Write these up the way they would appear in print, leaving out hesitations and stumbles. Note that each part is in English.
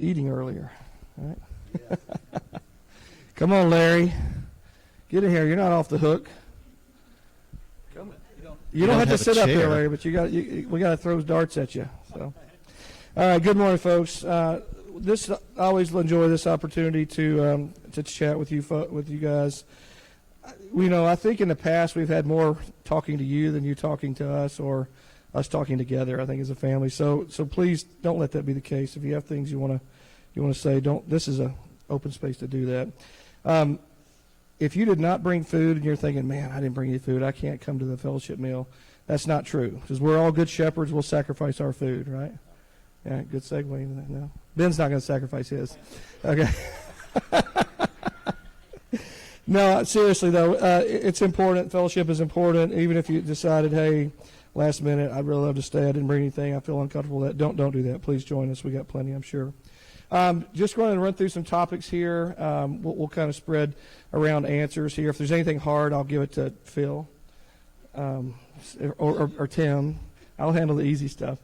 eating earlier. All right. Yeah. Come on, Larry. Get in here. You're not off the hook. Come. You don't have to sit up there, Larry, but we got to throw darts at you. So, all right. Good morning, folks. I always enjoy this opportunity to chat with you guys. I think in the past we've had more talking to you than you talking to us, or us talking together, I think, as a family. So please don't let that be the case. If you have things you want to say, don't. This is an open space to do that. If you did not bring food and you're thinking, man, I didn't bring any food, I can't come to the fellowship meal, that's not true. Because we're all good shepherds. We'll sacrifice our food, right? Yeah, good segue. No, Ben's not going to sacrifice his. Okay. No, seriously, though, it's important. Fellowship is important. Even if you decided, hey, last minute, I'd really love to stay, I didn't bring anything, I feel uncomfortable with that. Don't do that. Please join us. We got plenty, I'm sure. Just going to run through some topics here. We'll kind of spread around answers here. If there's anything hard, I'll give it to Phil or Tim. I'll handle the easy stuff.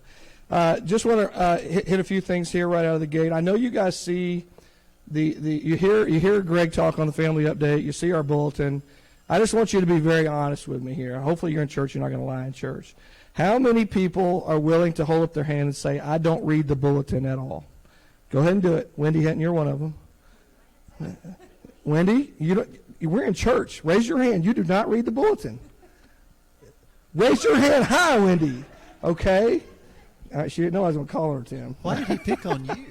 Just want to hit a few things here right out of the gate. I know you guys see you hear Greg talk on the family update. You see our bulletin. I just want you to be very honest with me here. Hopefully you're in church. You're not going to lie in church. How many people are willing to hold up their hand and say, I don't read the bulletin at all? Go ahead and do it. Wendy Hinton, you're one of them. Wendy, we're in church. Raise your hand. You do not read the bulletin. Raise your hand high, Wendy. Okay. All right, she didn't know I was going to call her, Tim. Why did he pick on you?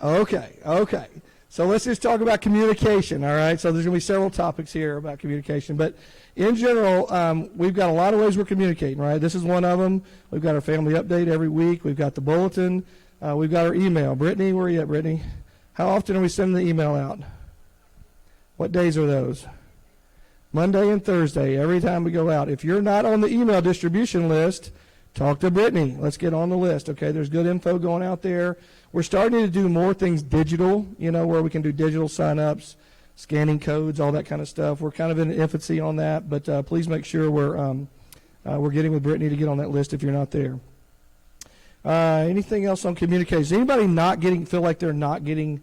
Okay. So let's just talk about communication, all right? So there's going to be several topics here about communication. But in general, we've got a lot of ways we're communicating, right? This is one of them. We've got our family update every week. We've got the bulletin. We've got our email. Brittany, where are you at, Brittany? How often are we sending the email out? What days are those? Monday and Thursday, every time we go out. If you're not on the email distribution list, talk to Brittany. Let's get on the list, okay? There's good info going out there. We're starting to do more things digital, where we can do digital sign-ups, scanning codes, all that kind of stuff. We're kind of in infancy on that, but please make sure we're getting with Brittany to get on that list if you're not there. Anything else on communication? Anybody feel like they're not getting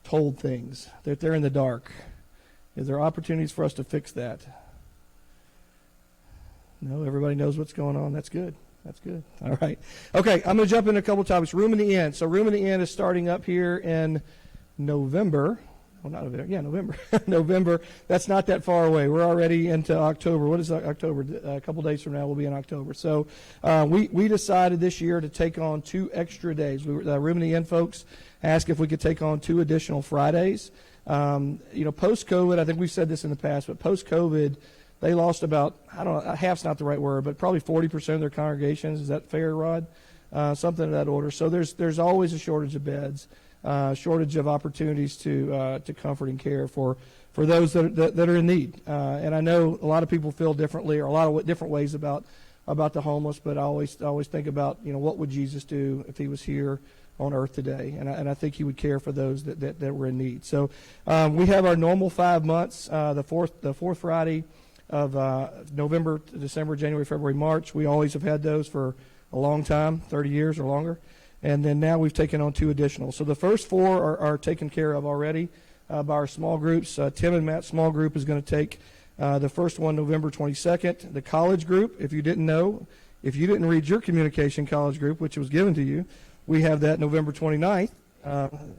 told things, that they're in the dark? Is there opportunities for us to fix that? No, everybody knows what's going on. That's good. That's good. All right. Okay, I'm going to jump into a couple topics. Room in the Inn. So Room in the Inn is starting up here in November. Well, not November. Yeah, November. November. That's not that far away. We're already into October. What is October? A couple days from now, we'll be in October. So we decided this year to take on 2 extra days. Room in the Inn folks asked if we could take on 2 additional Fridays. Post-COVID, I think we've said this in the past, but post-COVID, they lost about, I don't know, half's not the right word, but probably 40% of their congregations. Is that fair, Rod? Something of that order. So there's always a shortage of beds, shortage of opportunities to comfort and care for those that are in need. And I know a lot of people feel differently, or a lot of different ways about the homeless, but I always think about, what would Jesus do if he was here on earth today? And I think he would care for those that were in need. So we have our normal 5 months, the fourth Friday of November, December, January, February, March. We always have had those for a long time, 30 years or longer. And then now we've taken on 2 additional. So the first 4 are taken care of already by our small groups. Tim and Matt's small group is going to take the first one November 22nd. The college group, if you didn't know, if you didn't read your communication college group, which was given to you, we have that November 29th.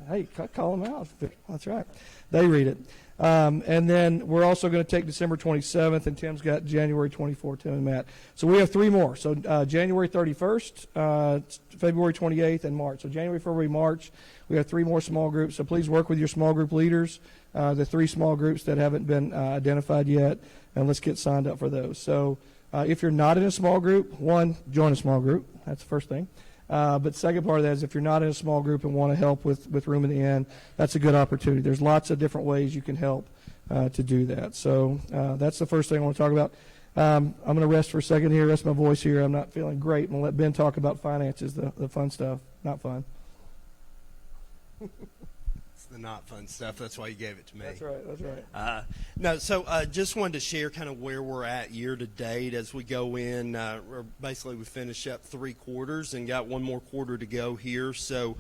Hey, call them out. That's right. They read it. And then we're also going to take December 27th, and Tim's got January 24th, Tim and Matt. So we have 3 more. So January 31st, February 28th, and March. So January, February, March, we have 3 more small groups. So please work with your small group leaders, the 3 small groups that haven't been identified yet, and let's get signed up for those. So if you're not in a small group, 1, join a small group. That's the first thing. But second part of that is if you're not in a small group and want to help with Room in the Inn, that's a good opportunity. There's lots of different ways you can help to do that. So that's the first thing I want to talk about. I'm going to rest for a second here, rest my voice here. I'm not feeling great. I'm going to let Ben talk about finances, the fun stuff. Not fun. It's the not fun stuff. That's why you gave it to me. That's right. That's right. No, so just wanted to share kind of where we're at year to date as we go in. Basically, we finished up 3 quarters and got one more quarter to go here. So,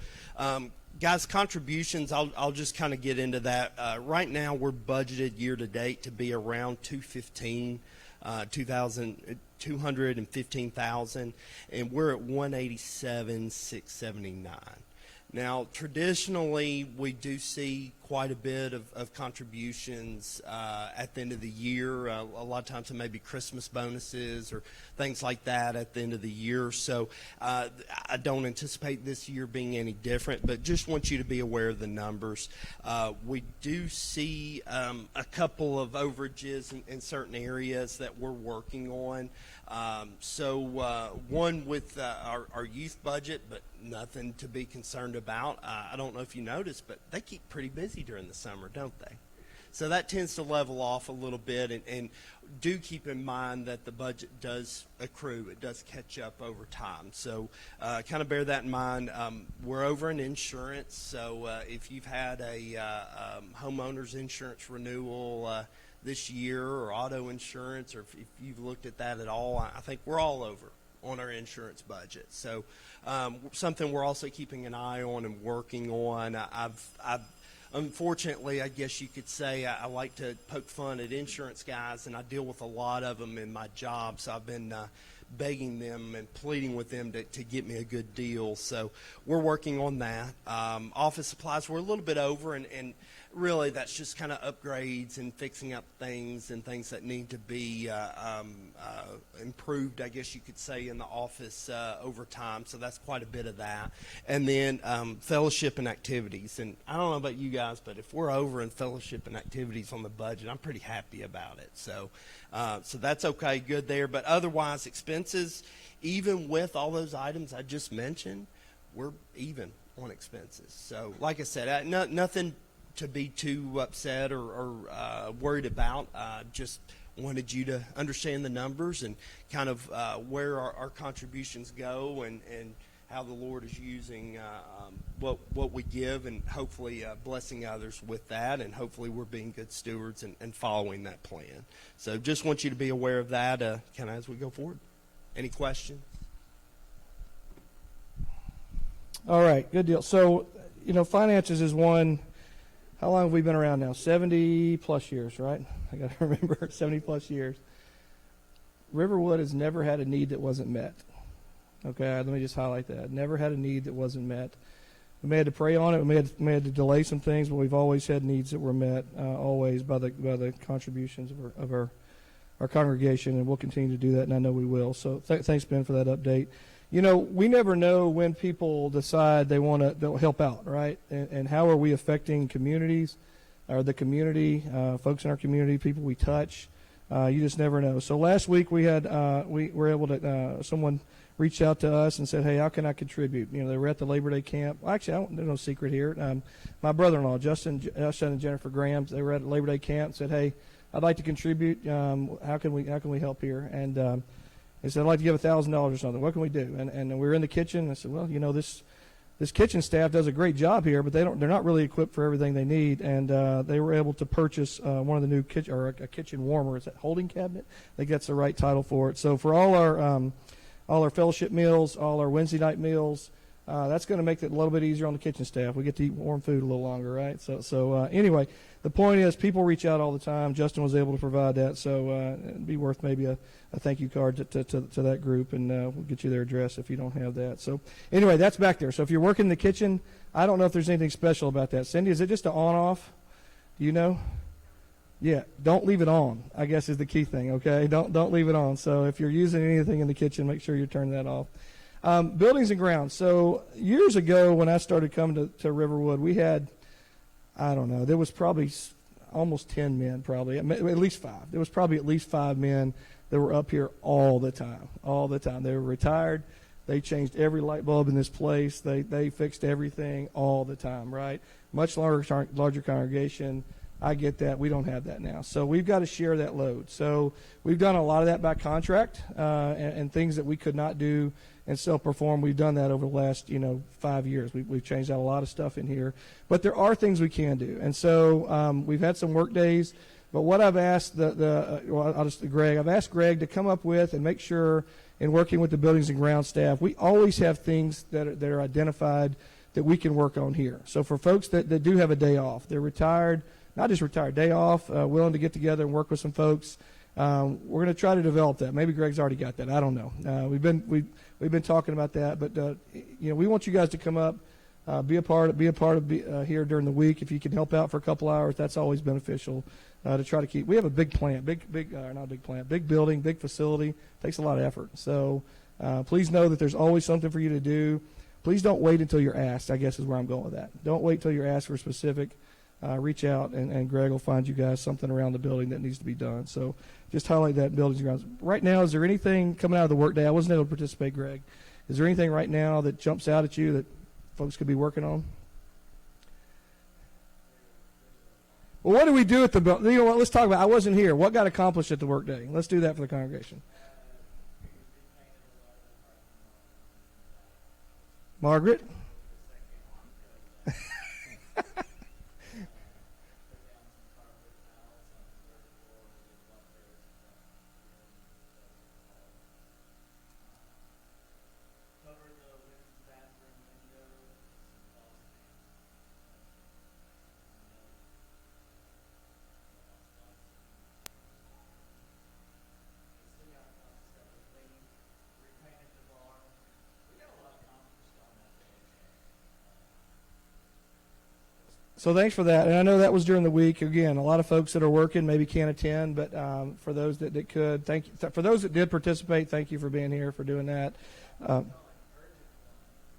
guys, contributions, I'll just kind of get into that. Right now, we're budgeted year to date to be around 215,000, and we're at 187,679. Now, traditionally, we do see quite a bit of contributions at the end of the year. A lot of times it may be Christmas bonuses or things like that at the end of the year. So I don't anticipate this year being any different, but just want you to be aware of the numbers. We do see a couple of overages in certain areas that we're working on. One with our youth budget, but nothing to be concerned about. I don't know if you noticed, but they keep pretty busy during the summer, don't they? So that tends to level off a little bit, and do keep in mind that the budget does accrue. It does catch up over time. So kind of bear that in mind. We're over in insurance, so if you've had a homeowner's insurance renewal this year, or auto insurance, or if you've looked at that at all, I think we're all over on our insurance budget. So something we're also keeping an eye on and working on. I've unfortunately, I guess you could say, I like to poke fun at insurance guys, and I deal with a lot of them in my job, so I've been begging them and pleading with them to get me a good deal. So we're working on that. Office supplies, we're a little bit over, and really that's just kind of upgrades and fixing up things and things that need to be improved, I guess you could say, in the office over time. So that's quite a bit of that. And then fellowship and activities. And I don't know about you guys, but if we're over in fellowship and activities on the budget, I'm pretty happy about it. So that's okay, good there. But otherwise, expenses, even with all those items I just mentioned, we're even on expenses. So like I said, nothing to be too upset or worried about. Just wanted you to understand the numbers and kind of where our contributions go and how the Lord is using what we give, and hopefully blessing others with that, and hopefully we're being good stewards and following that plan. So just want you to be aware of that kind of as we go forward. Any questions? All right, good deal. So, finances is one. How long have we been around now? 70 plus years, right? I got to remember, 70 plus years. Riverwood has never had a need that wasn't met. Okay, let me just highlight that. Never had a need that wasn't met. We may have to pray on it. We may have to delay some things, but we've always had needs that were met, always by the contributions of our congregation, and we'll continue to do that, and I know we will. So thanks, Ben, for that update. We never know when people decide they'll help out, right? And how are we affecting communities, or the community, folks in our community, people we touch? You just never know. So last week we were able to, someone reached out to us and said, hey, how can I contribute? They were at the Labor Day camp. Well, actually, there's no secret here. My brother-in-law, Justin and Jennifer Graham, they were at Labor Day camp and said, hey, I'd like to contribute. How can we help here? And they said, I'd like to give $1,000 or something. What can we do? And we were in the kitchen. I said, well, this kitchen staff does a great job here, but they're not really equipped for everything they need. And they were able to purchase one of the new kitchen, or a kitchen warmer. Is that holding cabinet? I think that's the right title for it. So for all our fellowship meals, all our Wednesday night meals, that's going to make it a little bit easier on the kitchen staff. We get to eat warm food a little longer, right? So anyway, the point is, people reach out all the time. Justin was able to provide that, so it'd be worth maybe a thank you card to that group, and we'll get you their address if you don't have that. So anyway, that's back there. So if you're working in the kitchen, I don't know if there's anything special about that. Cindy, is it just an on-off? Do you know? Yeah, don't leave it on, I guess, is the key thing, okay? Don't leave it on. So if you're using anything in the kitchen, make sure you turn that off. Buildings and grounds. So years ago when I started coming to Riverwood, we had, I don't know, there was probably almost 10 men, probably, at least 5. There was probably at least 5 men that were up here all the time. They were retired. They changed every light bulb in this place. They fixed everything all the time, right? Much larger congregation. I get that. We don't have that now. So we've got to share that load. So we've done a lot of that by contract, and things that we could not do and self-perform. We've done that over the last, 5 years. We've changed out a lot of stuff in here. But there are things we can do. And so we've had some work days. But what I've asked I've asked Greg to come up with and make sure in working with the buildings and ground staff, we always have things that are identified that we can work on here. So for folks that do have a day off, they're retired, not just retired, day off, willing to get together and work with some folks. We're going to try to develop that. Maybe Greg's already got that. I don't know. We've been talking about that, but we want you guys to come up, be a part of here during the week. If you can help out for a couple hours, that's always beneficial. To try to keep. We have a big plant, big building, big facility. Takes a lot of effort. So please know that there's always something for you to do. Please don't wait until you're asked, I guess is where I'm going with that. Don't wait until you're asked for specific. Reach out, and Greg will find you guys something around the building that needs to be done. So just highlight that in buildings and grounds. Right now, is there anything coming out of the workday? I wasn't able to participate, Greg. Is there anything right now that jumps out at you that folks could be working on? Well, what do we do at the building? You know what? Let's talk about. I wasn't here. What got accomplished at the workday? Let's do that for the congregation. Margaret? So thanks for that. And I know that was during the week. Again, a lot of folks that are working maybe can't attend, but for those that could, thank you. For those that did participate, thank you for being here, for doing that.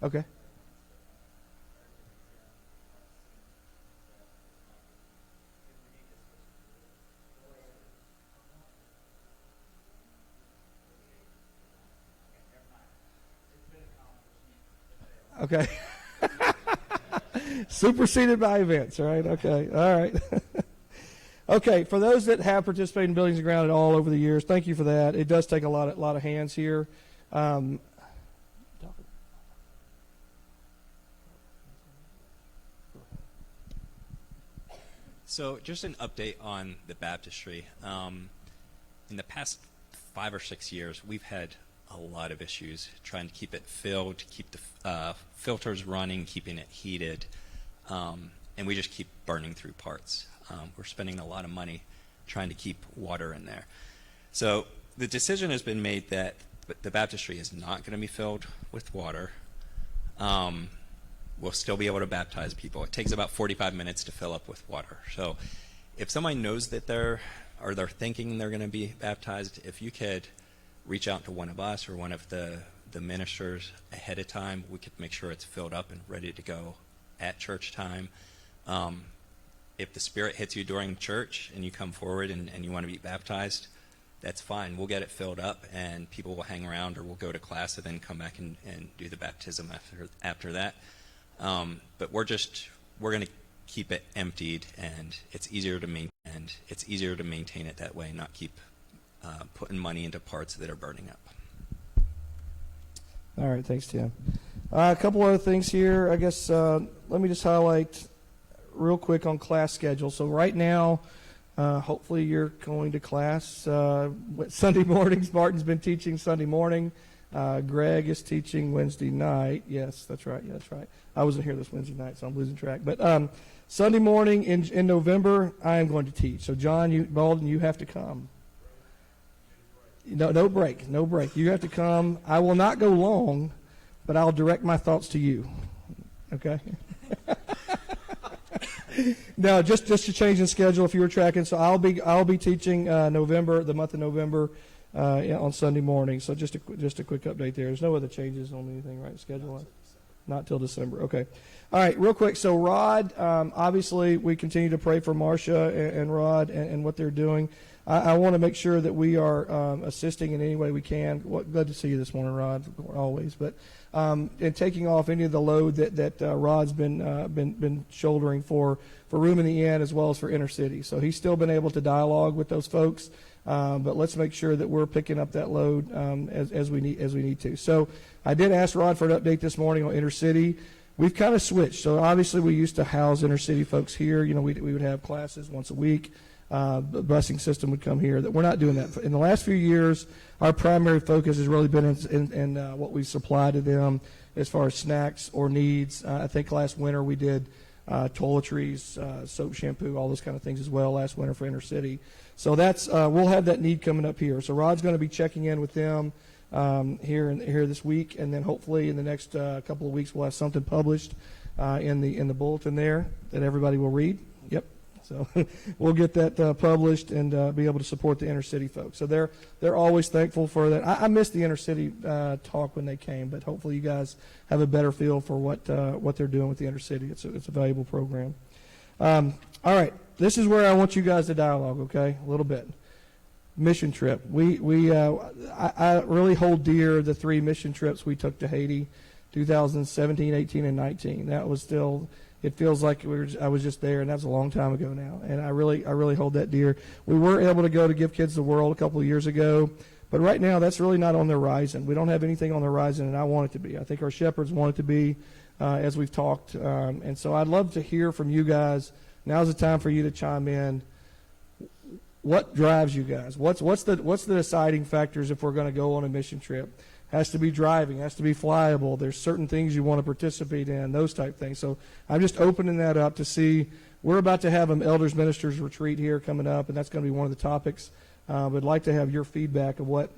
Okay. Okay. Superseded by events, right? Okay. All right. Okay. For those that have participated in buildings and ground at all over the years, thank you for that. It does take a lot of hands here. So just an update on the baptistry. In the past 5 or 6 years, we've had a lot of issues trying to keep it filled, keep the filters running, keeping it heated, and we just keep burning through parts. We're spending a lot of money trying to keep water in there. So the decision has been made that the baptistry is not going to be filled with water. We'll still be able to baptize people. It takes about 45 minutes to fill up with water. So if somebody knows that they're thinking they're going to be baptized, if you could reach out to one of us or one of the ministers ahead of time, we could make sure it's filled up and ready to go at church time. If the Spirit hits you during church and you come forward and you want to be baptized, that's fine. We'll get it filled up and people will hang around, or we'll go to class and then come back and do the baptism after that. But we're going to keep it emptied, and it's easier to maintain it that way, not keep putting money into parts that are burning up. All right, thanks, Tim. A couple other things here. I guess let me just highlight real quick on class schedule. So right now, hopefully you're going to class Sunday mornings. Martin's been teaching Sunday morning. Greg is teaching Wednesday night. Yes, that's right. Yeah, that's right. I wasn't here this Wednesday night, so I'm losing track. But Sunday morning in November, I am going to teach. So John, Baldwin, you have to come. No break. You have to come. I will not go long, but I'll direct my thoughts to you. Okay? No, just to change the schedule if you were tracking. So I'll be teaching the month of November on Sunday morning. So just a quick update there. There's no other changes on anything, right? Schedule not till December. Okay. All right, real quick. So Rod, obviously we continue to pray for Marcia and Rod and what they're doing. I want to make sure that we are assisting in any way we can. Glad to see you this morning, Rod, always. But and taking off any of the load that Rod's been shouldering for Room in the Inn as well as for Inner City. So he's still been able to dialogue with those folks. But let's make sure that we're picking up that load as we need to. So I did ask Rod for an update this morning on Inner City. We've kind of switched. So obviously we used to house Inner City folks here. You know, we would have classes once a week. The busing system would come here. That we're not doing that. In the last few years, our primary focus has really been in what we supply to them as far as snacks or needs. I think last winter we did toiletries, soap, shampoo, all those kind of things as well last winter for Inner City. So that's we'll have that need coming up here. So Rod's going to be checking in with them here this week, and then hopefully in the next couple of weeks we'll have something published in the bulletin there that everybody will read. Yep. So we'll get that published and be able to support the Inner City folks. So they're always thankful for that. I missed the Inner City talk when they came, but hopefully you guys have a better feel for what they're doing with the Inner City. It's a valuable program. All right, this is where I want you guys to dialogue. Okay, a little bit. Mission trip. I really hold dear the 3 mission trips we took to Haiti, 2017, 18, and 19. That was still. It feels like I was just there, and that was a long time ago now. And I really hold that dear. We were able to go to Give Kids the World a couple of years ago, but right now that's really not on the horizon. We don't have anything on the horizon, and I want it to be. I think our shepherds want it to be, as we've talked. And so I'd love to hear from you guys. Now's the time for you to chime in. What drives you guys? What's the deciding factors if we're going to go on a mission trip? Has to be driving, has to be flyable. There's certain things you want to participate in, those type things. So I'm just opening that up to see. We're about to have an elders ministers retreat here coming up, and that's going to be one of the topics. I'd like to have your feedback of what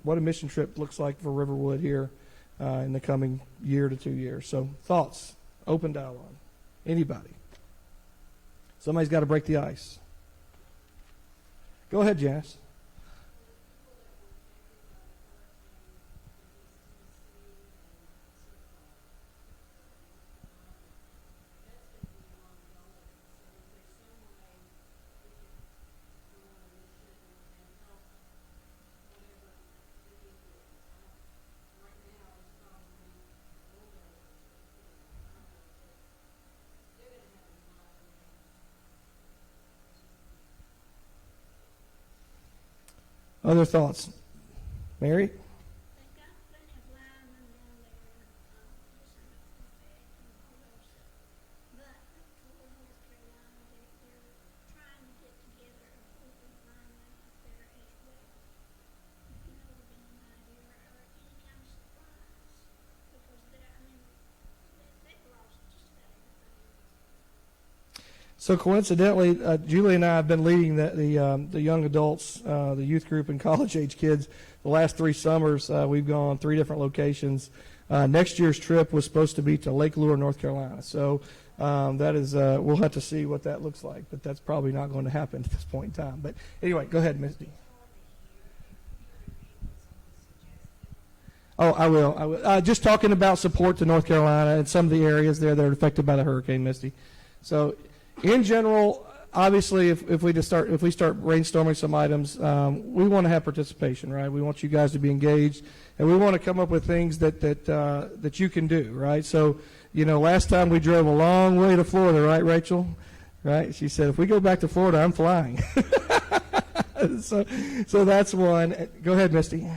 a mission trip looks like for Riverwood here in the coming year to 2 years. So thoughts, open dialogue. Anybody? Somebody's got to break the ice. Go ahead, Janice. Other thoughts? Mary? So coincidentally, Julie and I have been leading the young adults, the youth group and college-age kids. The last 3 summers, we've gone 3 different locations. Next year's trip was supposed to be to Lake Lure, North Carolina. So that is, we'll have to see what that looks like, but that's probably not going to happen at this point in time. But anyway, go ahead, Misty. Oh, I will. Just talking about support to North Carolina and some of the areas there that are affected by the hurricane, Misty. So in general, obviously, if we start brainstorming some items, we want to have participation, right? We want you guys to be engaged, and we want to come up with things that you can do, right? So, last time we drove a long way to Florida, right, Rachel? Right? She said, if we go back to Florida, I'm flying. So that's one. Go ahead, Misty.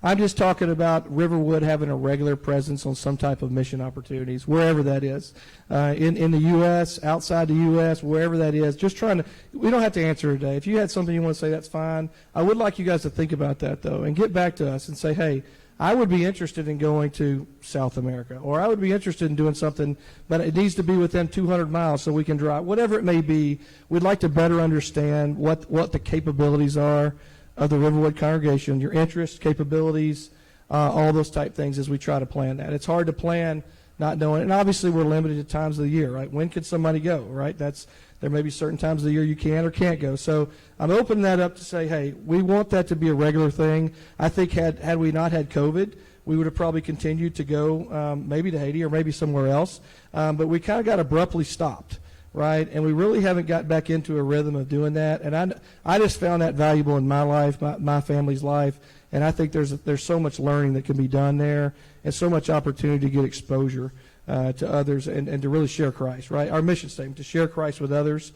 I'm just talking about Riverwood having a regular presence on some type of mission opportunities, wherever that is, in the U.S., outside the U.S., wherever that is. Just trying to, we don't have to answer today. If you had something you want to say, that's fine. I would like you guys to think about that, though, and get back to us and say, hey, I would be interested in going to South America, or I would be interested in doing something, but it needs to be within 200 miles so we can drive. Whatever it may be, we'd like to better understand what the capabilities are of the Riverwood congregation, your interests, capabilities, all those type things as we try to plan that. It's hard to plan not knowing, and obviously we're limited to times of the year, right? When could somebody go, right? There may be certain times of the year you can or can't go. So I'm opening that up to say, hey, we want that to be a regular thing. I think had we not had COVID, we would have probably continued to go maybe to Haiti or maybe somewhere else. But we kind of got abruptly stopped, right? And we really haven't got back into a rhythm of doing that. And I just found that valuable in my life, my family's life. And I think there's so much learning that can be done there and so much opportunity to get exposure to others and to really share Christ, right? Our mission statement, to share Christ with others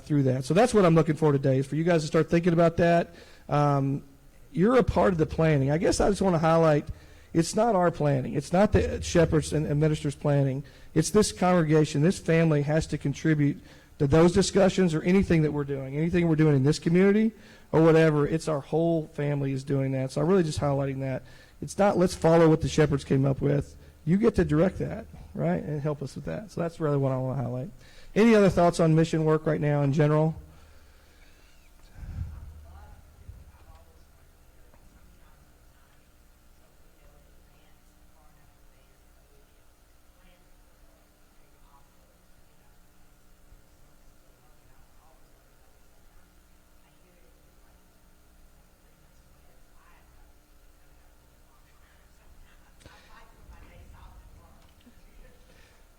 through that. So that's what I'm looking for today, is for you guys to start thinking about that. You're a part of the planning. I guess I just want to highlight, it's not our planning. It's not the shepherds and ministers' planning. It's this congregation, this family has to contribute to those discussions or anything that we're doing in this community or whatever. It's our whole family is doing that. So I'm really just highlighting that. It's not let's follow what the shepherds came up with. You get to direct that, right, and help us with that. So that's really what I want to highlight. Any other thoughts on mission work right now in general?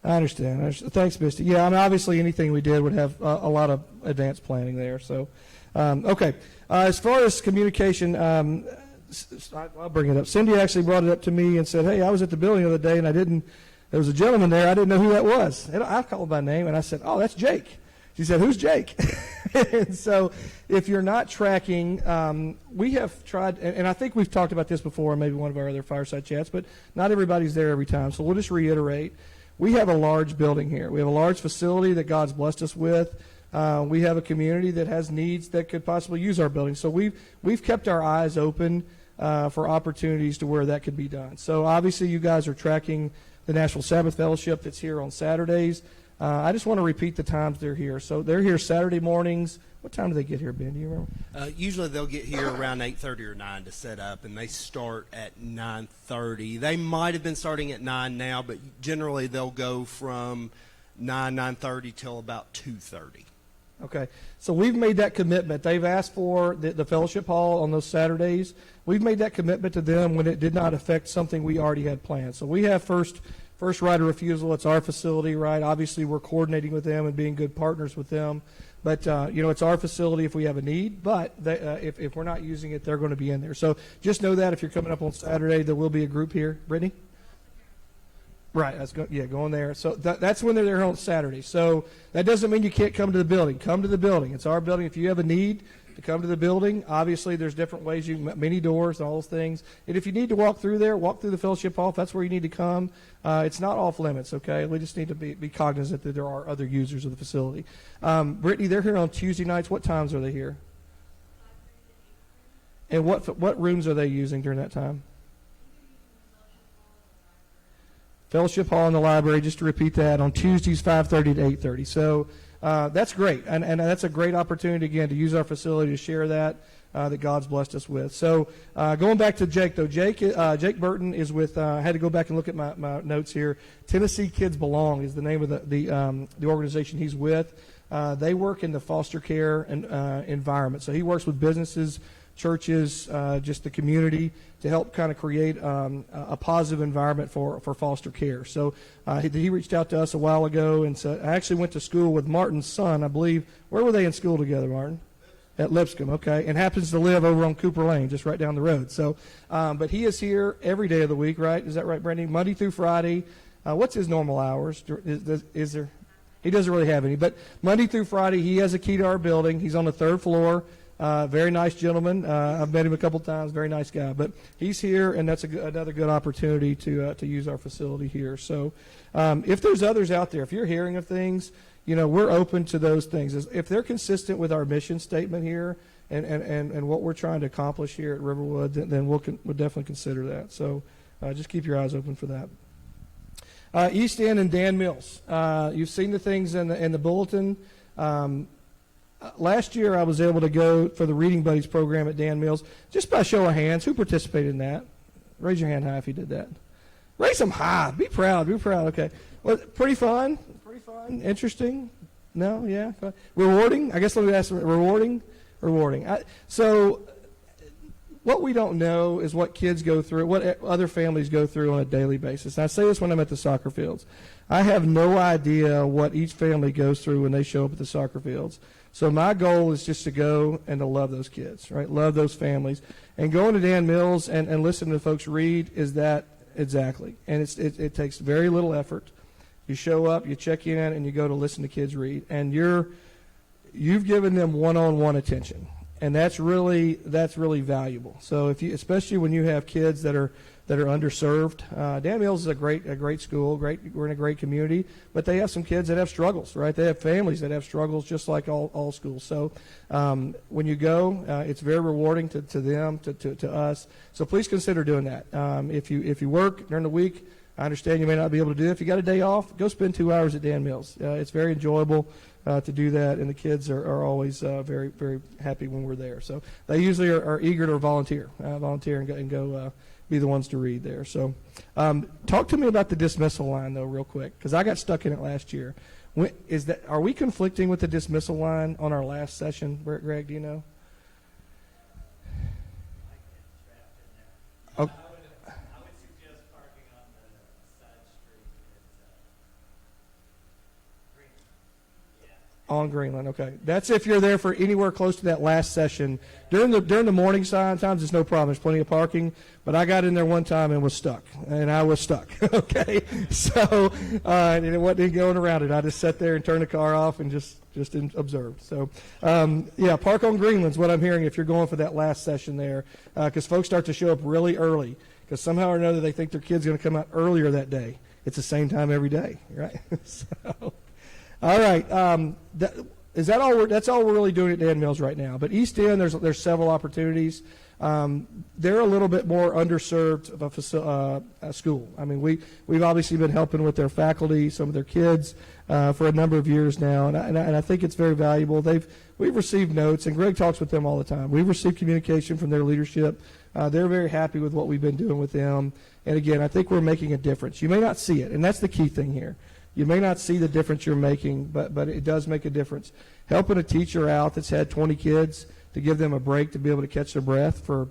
I understand. Thanks, Misty. Yeah, I mean, obviously anything we did would have a lot of advanced planning there. So, okay. As far as communication, I'll bring it up. Cindy actually brought it up to me and said, hey, I was at the building the other day and there was a gentleman there. I didn't know who that was. And I called by name and I said, oh, that's Jake. She said, who's Jake? And so if you're not tracking, we have tried, and I think we've talked about this before in maybe one of our other fireside chats, but not everybody's there every time. So we'll just reiterate. We have a large building here. We have a large facility that God's blessed us with. We have a community that has needs that could possibly use our building. So we've kept our eyes open for opportunities to where that could be done. So obviously you guys are tracking the National Sabbath Fellowship that's here on Saturdays. I just want to repeat the times they're here. So they're here Saturday mornings. What time do they get here, Ben? Do you remember? Usually they'll get here around 8:30 or 9 to set up, and they start at 9:30. They might have been starting at 9 now, but generally they'll go from 9:30 till about 2:30. Okay. So we've made that commitment. They've asked for the fellowship hall on those Saturdays. We've made that commitment to them when it did not affect something we already had planned. So we have first right of refusal. It's our facility, right? Obviously, we're coordinating with them and being good partners with them. But, it's our facility if we have a need. But if we're not using it, they're going to be in there. So just know that if you're coming up on Saturday, there will be a group here. Brittany? Right. Going there. So that's when they're there on Saturday. So that doesn't mean you can't come to the building. Come to the building. It's our building. If you have a need to come to the building, obviously there's different ways, many doors and all those things. And if you need to walk through there, walk through the fellowship hall. If that's where you need to come, it's not off limits, okay? We just need to be cognizant that there are other users of the facility. Brittany, they're here on Tuesday nights. What times are they here? And what rooms are they using during that time? Fellowship hall in the library, just to repeat that, on Tuesdays 5:30 to 8:30. So that's great, and that's a great opportunity, again, to use our facility to share that God's blessed us with. So going back to Jake, though, Jake Burton is with, I had to go back and look at my notes here. Tennessee Kids Belong is the name of the organization he's with. They work in the foster care and environment. So he works with businesses, churches, just the community, to help kind of create a positive environment for foster care. So he reached out to us a while ago and said, I actually went to school with Martin's son, I believe. Where were they in school together, Martin? At Lipscomb, okay, and happens to live over on Cooper Lane, just right down the road. So, but he is here every day of the week, right? Is that right, Brandy? Monday through Friday. What's his normal hours? Is there? He doesn't really have any, but Monday through Friday, he has a key to our building. He's on the 3rd floor. Very nice gentleman. I've met him a couple times. Very nice guy. But he's here, and that's another good opportunity to use our facility here. So if there's others out there, if you're hearing of things, we're open to those things. If they're consistent with our mission statement here and what we're trying to accomplish here at Riverwood, then we'll definitely consider that. So just keep your eyes open for that. East End and Dan Mills. You've seen the things in the bulletin. Last year, I was able to go for the Reading Buddies program at Dan Mills. Just by show of hands, who participated in that? Raise your hand high if you did that. Raise them high. Be proud. Be proud. Okay. Well, pretty fun. Pretty fun. Interesting. No? Yeah? Fun. Rewarding? I guess let me ask, rewarding? Rewarding. So what we don't know is what kids go through, what other families go through on a daily basis. And I say this when I'm at the soccer fields. I have no idea what each family goes through when they show up at the soccer fields. So my goal is just to go and to love those kids, right? Love those families. And going to Dan Mills and listening to folks read is that exactly. And it takes very little effort. You show up, you check in, and you go to listen to kids read. And you've given them one-on-one attention. And that's really valuable. So especially when you have kids that are underserved, Dan Mills is a great school. We're in a great community, but they have some kids that have struggles, right? They have families that have struggles, just like all schools. So when you go, it's very rewarding to them, to us. So please consider doing that. If you work during the week, I understand you may not be able to do it. If you got a day off, go spend 2 hours at Dan Mills. It's very enjoyable to do that, and the kids are always very, very happy when we're there. So they usually are eager to volunteer and go be the ones to read there. So talk to me about the dismissal line, though, real quick, because I got stuck in it last year. Are we conflicting with the dismissal line on our last session, Greg, do you know? Oh. On Greenland, okay. That's if you're there for anywhere close to that last session. During the morning sometimes it's no problem. There's plenty of parking. But I got in there one time and was stuck. And I was stuck, okay? So, and it wasn't going around it. I just sat there and turned the car off and just observed. So, yeah, park on Greenland's what I'm hearing if you're going for that last session there. Because folks start to show up really early. Because somehow or another they think their kid's going to come out earlier that day. It's the same time every day, right? So... All right, that's all we're really doing at Dan Mills right now. But East End, there's several opportunities. They're a little bit more underserved of a school. I mean, we've obviously been helping with their faculty, some of their kids, for a number of years now, and I think it's very valuable. We've received notes, and Greg talks with them all the time. We've received communication from their leadership. They're very happy with what we've been doing with them. And again, I think we're making a difference. You may not see it, and that's the key thing here. You may not see the difference you're making, but it does make a difference. Helping a teacher out that's had 20 kids to give them a break to be able to catch their breath for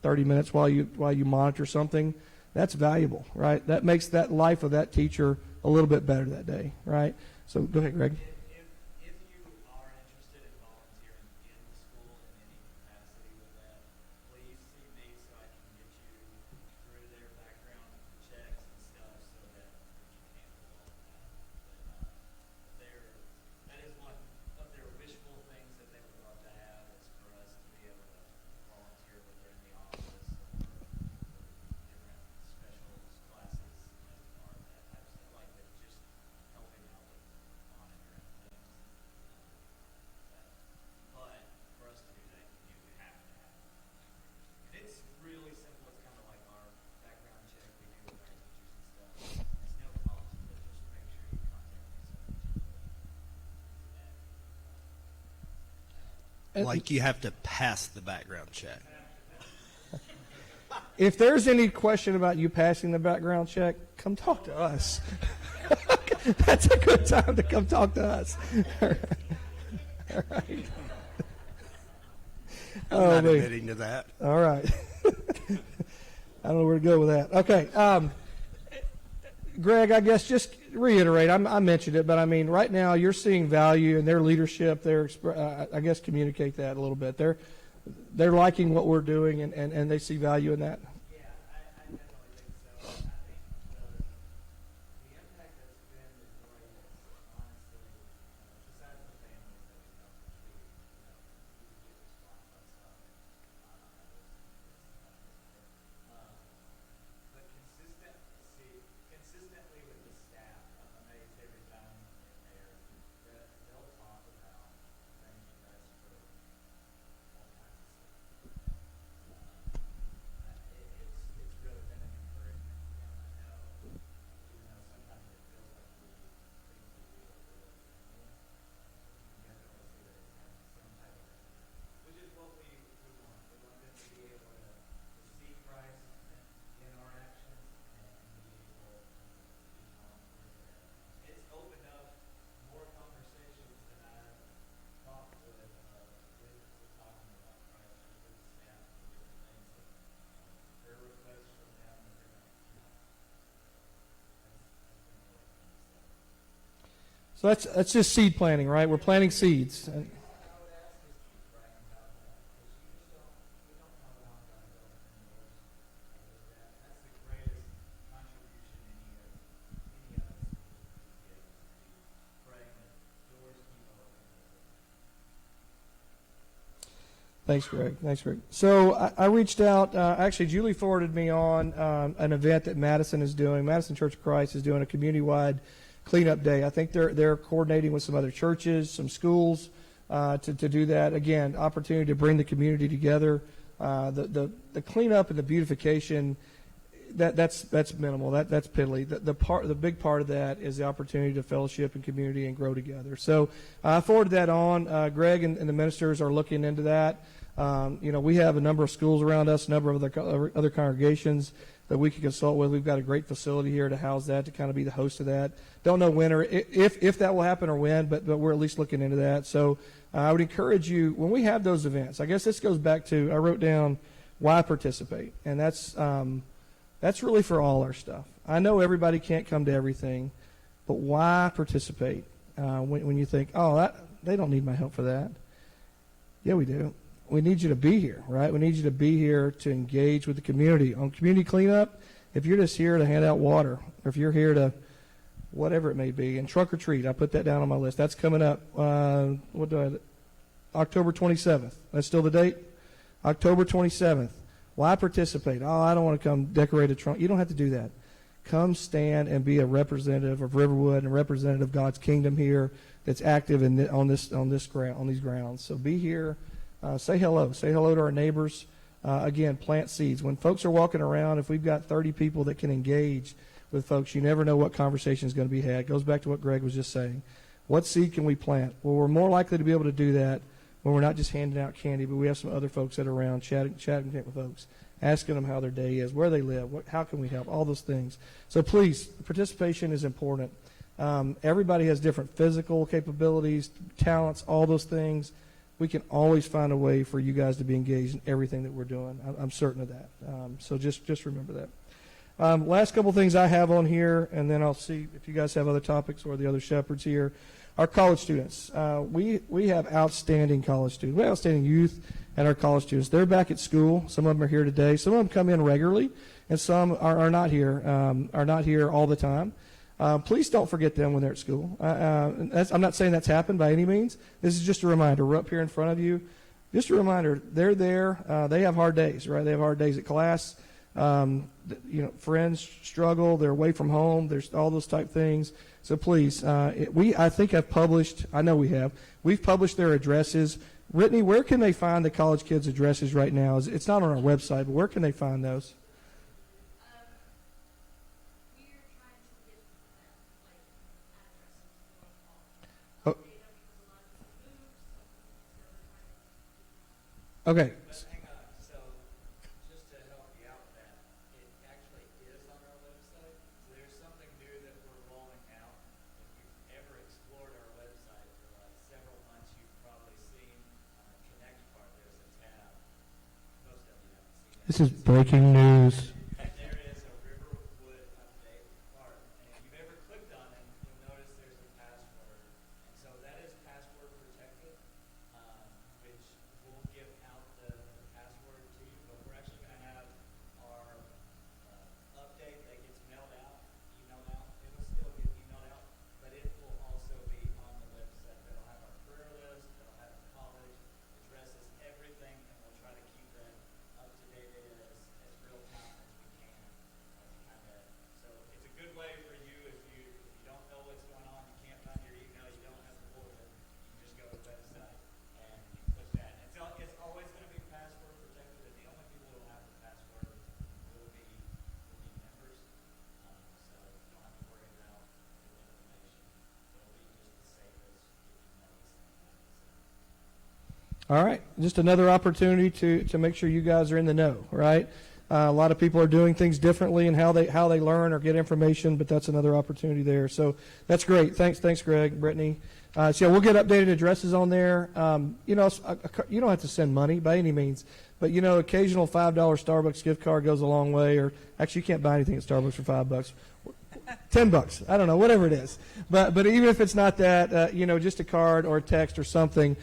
30 minutes while you monitor something, that's valuable, right? That makes that life of that teacher a little bit better that day, right? So go ahead, Greg. If you are interested in volunteering in the school in any capacity with that, please see me so I can get you through their background checks and stuff so that you can handle all of that. But that is one of their wishful things that they would love to have is for us to be able to volunteer with them in the office or different specials classes as part of that type of stuff, like that, just helping out with monitoring things. But for us to do that, you have to have it. And it's really simple. It's kind of like our background check we do with our teachers and stuff. It's no cost, but just make sure you contact me so that you Like you have to pass the background check. If there's any question about you passing the background check, come talk to us. That's a good time to come talk to us. All right. I'm not admitting to that. All right. I don't know where to go with that. Okay. Greg, I guess just reiterate, I mentioned it, but I mean, right now you're seeing value in their leadership. I guess communicate that a little bit. They're liking what we're doing, and they see value in that. Yeah, I definitely think so. I think the impact that's been the greatest, honestly, besides the families that we help, which we get response on stuff, but consistently with the staff, I'm amazed every time in there that they'll talk about thanking us for all kinds of stuff. So that's just seed planting, right? We're planting seeds. And, thanks, Greg. Thanks, Greg. So I reached out. Actually, Julie forwarded me on an event that Madison is doing. Madison Church of Christ is doing a community-wide cleanup day. I think they're coordinating with some other churches, some schools to do that. Again, opportunity to bring the community together. The cleanup and the beautification, that's minimal. That's piddly. The big part of that is the opportunity to fellowship and community and grow together. So I forwarded that on. Greg and the ministers are looking into that. We have a number of schools around us, a number of other congregations that we can consult with. We've got a great facility here to house that, to kind of be the host of that. Don't know when or if that will happen or when, but we're at least looking into that. So I would encourage you, when we have those events, I guess this goes back to, I wrote down why participate, and that's really for all our stuff. I know everybody can't come to everything, but why participate? When you think, they don't need my help for that. Yeah, we do. We need you to be here, right? We need you to be here to engage with the community. On community cleanup, if you're just here to hand out water, or if you're here to whatever it may be, and trunk or treat, I put that down on my list. That's coming up, October 27th. That's still the date? October 27th. Why participate? I don't want to come decorate a trunk. You don't have to do that. Come stand and be a representative of Riverwood and a representative of God's kingdom here that's active on these grounds. So be here. Say hello. Say hello to our neighbors. Again, plant seeds. When folks are walking around, if we've got 30 people that can engage with folks, you never know what conversation is going to be had. It goes back to what Greg was just saying. What seed can we plant? Well, we're more likely to be able to do that when we're not just handing out candy, but we have some other folks that are around chatting with folks, asking them how their day is, where they live, how can we help, all those things. So please, participation is important. Everybody has different physical capabilities, talents, all those things. We can always find a way for you guys to be engaged in everything that we're doing. I'm certain of that. So just remember that. Last couple things I have on here, and then I'll see if you guys have other topics or the other shepherds here. Our college students. We have outstanding college students. We have outstanding youth and our college students. They're back at school. Some of them are here today. Some of them come in regularly, and some are not here all the time. Please don't forget them when they're at school. I'm not saying that's happened by any means. This is just a reminder. We're up here in front of you. Just a reminder. They're there. They have hard days, right? They have hard days at class. Friends struggle. They're away from home. There's all those type things. So please, I think I've published. I know we have. We've published their addresses. Brittany, where can they find the college kids' addresses right now? It's not on our website, but where can they find those? Okay. But hang on, so just to help you out with that, it actually is on our website. So there's something new that we're rolling out. If you've ever explored our website for like several months, you've probably seen on the Connect part, there's a tab. Most of you haven't seen it. This is breaking news. And there is a Riverwood update part. And if you've ever clicked on it, you'll notice there's a password. And so that is password protected, which will give out the password to you, but we're actually going to have our update that gets emailed out. It'll still get emailed out, but it will also be on the website. It'll have our prayer list, it'll have the college addresses, everything, and we'll try to keep that up to date as real time as we can. So it's a good way for you if you don't know what's going on, you can't find your email, you don't have the bulletin, you just go to the website and you click that. It's always going to be password protected, and the only people who will have the password will be members. So you don't have to worry about the information. It'll be just the safest if you know these things. All right, just another opportunity to make sure you guys are in the know, right? A lot of people are doing things differently in how they learn or get information, but that's another opportunity there. So that's great. Thanks, Greg, Brittany. So yeah, we'll get updated addresses on there. You don't have to send money by any means, but occasional $5 Starbucks gift card goes a long way. Or actually, you can't buy anything at Starbucks for $5. $10. I don't know, whatever it is. But even if it's not that, just a card or a text or something,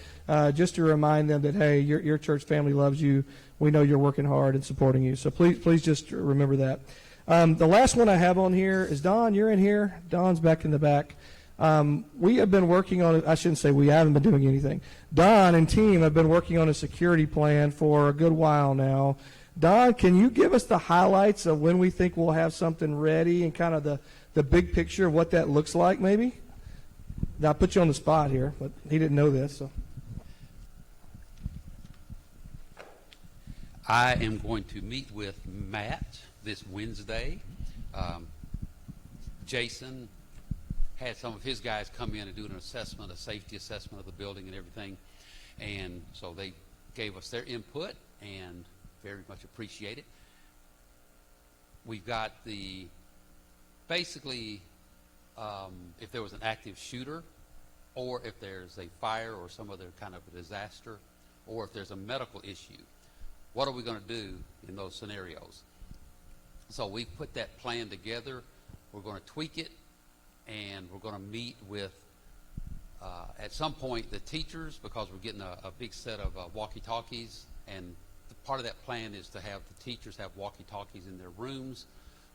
just to remind them that, hey, your church family loves you. We know you're working hard and supporting you. So please just remember that. The last one I have on here is Don. You're in here. Don's back in the back. We have been working on it. I shouldn't say we haven't been doing anything. Don and team have been working on a security plan for a good while now. Don, can you give us the highlights of when we think we'll have something ready and kind of the big picture of what that looks like, maybe? Now, I put you on the spot here, but he didn't know this. So. I am going to meet with Matt this Wednesday. Jason had some of his guys come in and do an assessment, a safety assessment of the building and everything. And so they gave us their input and very much appreciate it. We've got basically, if there was an active shooter, or if there's a fire or some other kind of a disaster, or if there's a medical issue, what are we going to do in those scenarios? So we put that plan together. We're going to tweak it, and we're going to meet with, at some point, the teachers, because we're getting a big set of walkie-talkies, and part of that plan is to have the teachers have walkie-talkies in their rooms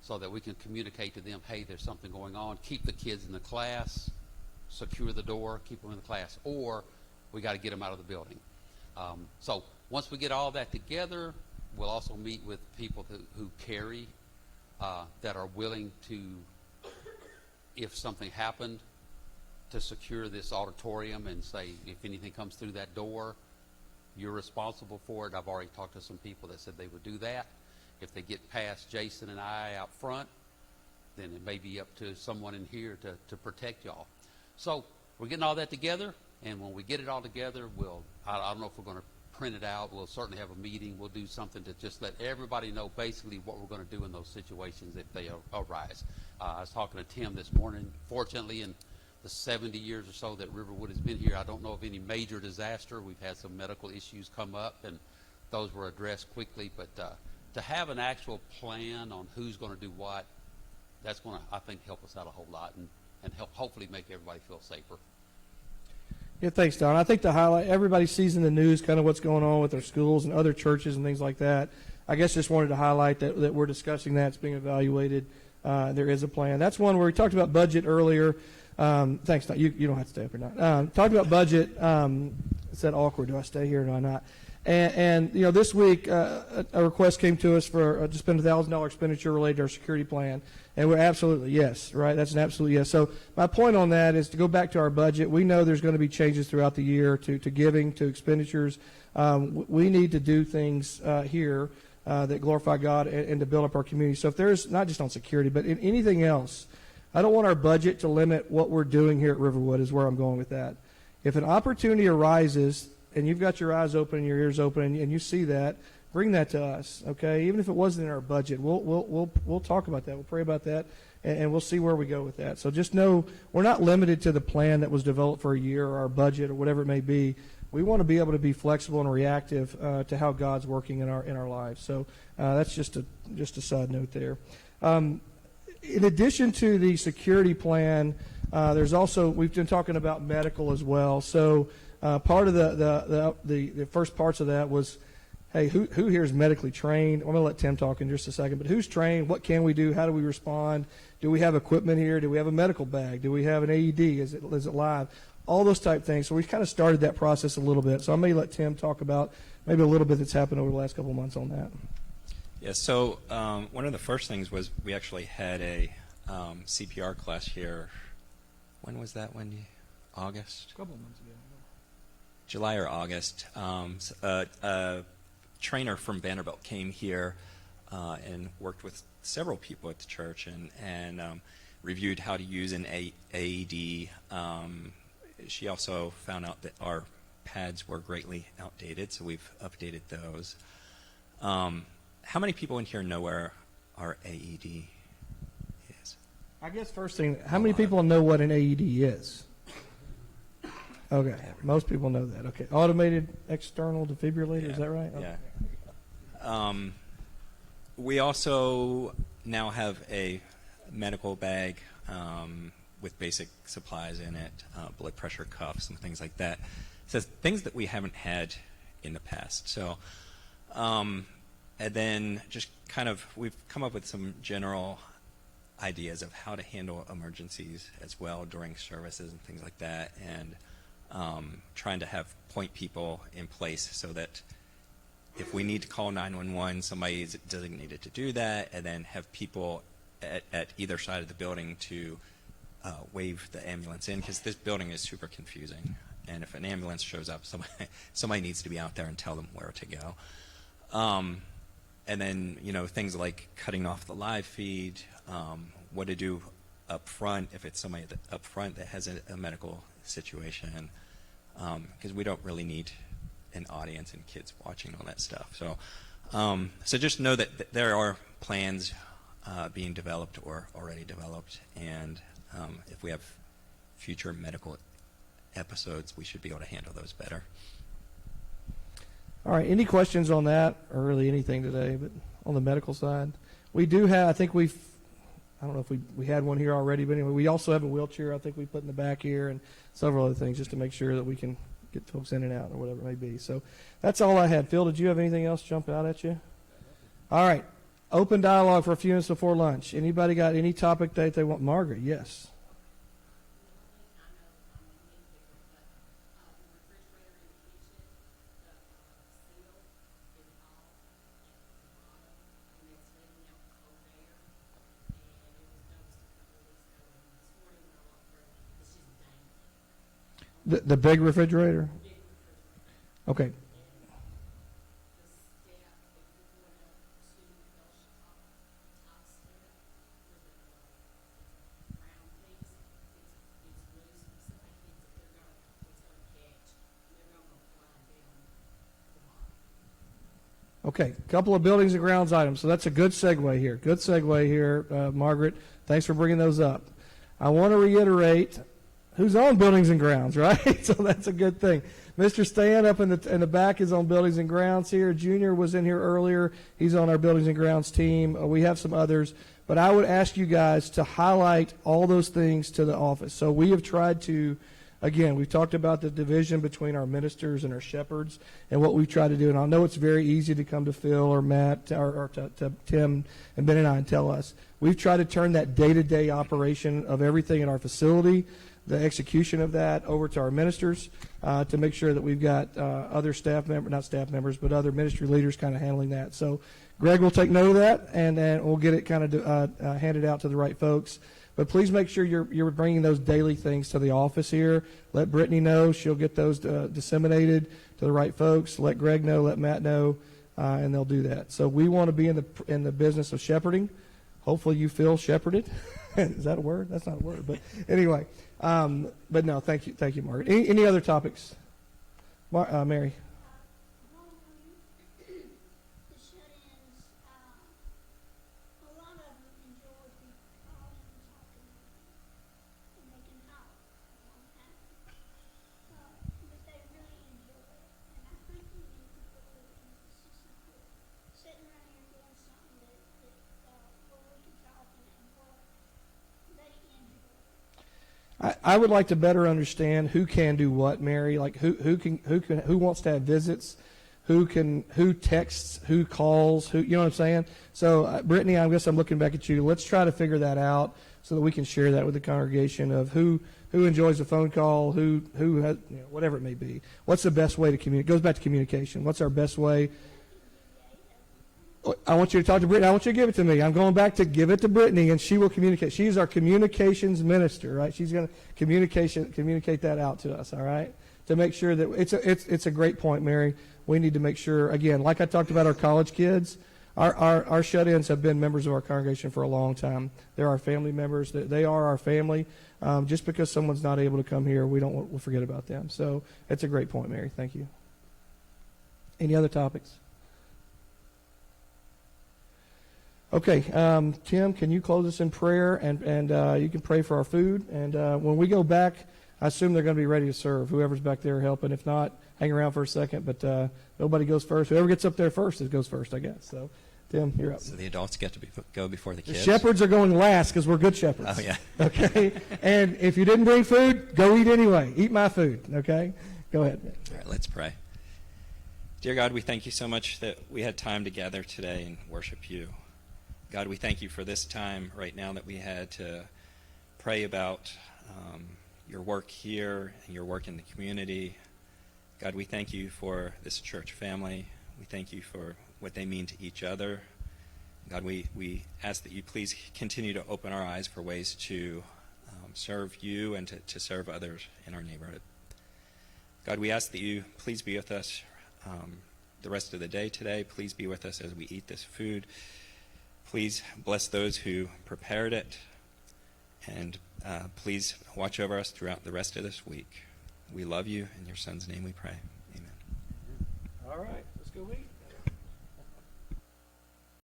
so that we can communicate to them, hey, there's something going on, keep the kids in the class, secure the door, keep them in the class, or we got to get them out of the building. So once we get all that together, we'll also meet with people who carry, that are willing to, if something happened, to secure this auditorium and say, if anything comes through that door, you're responsible for it. I've already talked to some people that said they would do that. If they get past Jason and I out front, then it may be up to someone in here to protect y'all. So we're getting all that together, and when we get it all together, I don't know if we're going to print it out. We'll certainly have a meeting. We'll do something to just let everybody know basically what we're going to do in those situations if they arise. I was talking to Tim this morning. Fortunately, in the 70 years or so that Riverwood has been here, I don't know of any major disaster. We've had some medical issues come up, and those were addressed quickly. But to have an actual plan on who's going to do what, that's going to, I think, help us out a whole lot and help hopefully make everybody feel safer. Yeah, thanks, Don. I think the highlight, everybody sees in the news kind of what's going on with their schools and other churches and things like that. I guess just wanted to highlight that we're discussing that. It's being evaluated. There is a plan. That's one where we talked about budget earlier. Thanks, Don. You don't have to stay up or not. Talked about budget. Is that awkward? Do I stay here or do I not? And this week, a request came to us for to spend $1,000 expenditure related to our security plan. And we're absolutely yes, right? That's an absolute yes. So my point on that is to go back to our budget. We know there's going to be changes throughout the year to giving, to expenditures. We need to do things here that glorify God and to build up our community. So if there's, not just on security, but in anything else, I don't want our budget to limit what we're doing here at Riverwood is where I'm going with that. If an opportunity arises and you've got your eyes open and your ears open and you see that, bring that to us, okay? Even if it wasn't in our budget, we'll talk about that. We'll pray about that, and we'll see where we go with that. So just know we're not limited to the plan that was developed for a year or our budget or whatever it may be. We want to be able to be flexible and reactive to how God's working in our lives. So that's just a side note there. In addition to the security plan, there's also, we've been talking about medical as well. So part of the first parts of that was, hey, who here is medically trained? I'm going to let Tim talk in just a second, but who's trained? What can we do? How do we respond? Do we have equipment here? Do we have a medical bag? Do we have an AED? Is it live? All those type things. So we've kind of started that process a little bit. So I may let Tim talk about maybe a little bit that's happened over the last couple of months on that. Yeah, so one of the first things was we actually had a CPR class here. When was that, Wendy? August? A couple of months ago. July or August. A trainer from Vanderbilt came here and worked with several people at the church and reviewed how to use an AED. She also found out that our pads were greatly outdated, so we've updated those. How many people in here know where our AED is? I guess first thing, how many people know what an AED is? Okay, most people know that. Okay, automated external defibrillator, Yeah. Is that right? Okay. Yeah. We also now have a medical bag with basic supplies in it, blood pressure cuffs and things like that. So things that we haven't had in the past. So, and then just kind of, we've come up with some general ideas of how to handle emergencies as well during services and things like that, and trying to have point people in place so that if we need to call 911, somebody is designated to do that, and then have people at either side of the building to wave the ambulance in, because this building is super confusing. And if an ambulance shows up, somebody needs to be out there and tell them where to go. And then, things like cutting off the live feed, what to do up front if it's somebody up front that has a medical situation, because we don't really need an audience and kids watching all that stuff. So, so just know that there are plans being developed or already developed, and if we have future medical episodes, we should be able to handle those better. All right, any questions on that, or really anything today, but on the medical side? We do have, I think I don't know if we had one here already, but anyway, we also have a wheelchair I think we put in the back here, and several other things just to make sure that we can get folks in and out or whatever it may be. So that's all I had. Phil, did you have anything else jump out at you? All right, open dialogue for a few minutes before lunch. Anybody got any topic that they want? Margaret, yes. The big refrigerator? Okay. Okay, a couple of buildings and grounds items. So that's a good segue here. Good segue here, Margaret. Thanks for bringing those up. I want to reiterate who's on buildings and grounds, right? So that's a good thing. Mr. Stan up in the back is on buildings and grounds here. Junior was in here earlier. He's on our buildings and grounds team. We have some others. But I would ask you guys to highlight all those things to the office. So we have tried to, again, we've talked about the division between our ministers and our shepherds and what we've tried to do. And I know it's very easy to come to Phil or Matt or to Tim and Ben and I and tell us. We've tried to turn that day-to-day operation of everything in our facility, the execution of that, over to our ministers to make sure that we've got other staff members, not staff members, but other ministry leaders kind of handling that. So Greg will take note of that, and then we'll get it kind of handed out to the right folks. But please make sure you're bringing those daily things to the office here. Let Brittany know. She'll get those disseminated to the right folks. Let Greg know. Let Matt know, and they'll do that. So we want to be in the business of shepherding. Hopefully you feel shepherded. Is that a word? That's not a word. But anyway, but no, thank you, Margaret. Any other topics? Mary. I would like to better understand who can do what, Mary. Like who wants to have visits, who texts, who calls, you know what I'm saying? So Brittany, I guess I'm looking back at you. Let's try to figure that out so that we can share that with the congregation of who enjoys a phone call, who has, whatever it may be. What's the best way to communicate? It goes back to communication. What's our best way? I want you to talk to Brittany. I want you to give it to me. I'm going back to give it to Brittany, and she will communicate. She's our communications minister, right? She's going to communicate that out to us, all right? To make sure that it's a great point, Mary. We need to make sure, again, like I talked about our college kids, our shut-ins have been members of our congregation for a long time. They're our family members. They are our family. Just because someone's not able to come here, we'll forget about them. So it's a great point, Mary. Thank you. Any other topics? Okay, Tim, can you close us in prayer, and you can pray for our food. And when we go back, I assume they're going to be ready to serve, whoever's back there helping. If not, hang around for a second, but nobody goes first. Whoever gets up there first goes first, I guess. So Tim, you're up. So the adults get to go before the The kids. shepherds are going last because we're good shepherds. Oh, yeah. Okay? And if you didn't bring food, go eat anyway. Eat my food, okay? Go ahead. All right, let's pray. Dear God, we thank you so much that we had time together today and worship you. God, we thank you for this time right now that we had to pray about your work here and your work in the community. God, we thank you for this church family. We thank you for what they mean to each other. God, we ask that you please continue to open our eyes for ways to serve you and to serve others in our neighborhood. God, we ask that you please be with us the rest of the day today. Please be with us as we eat this food. Please bless those who prepared it. And please watch over us throughout the rest of this week. We love you. In your son's name we pray. Amen. All right.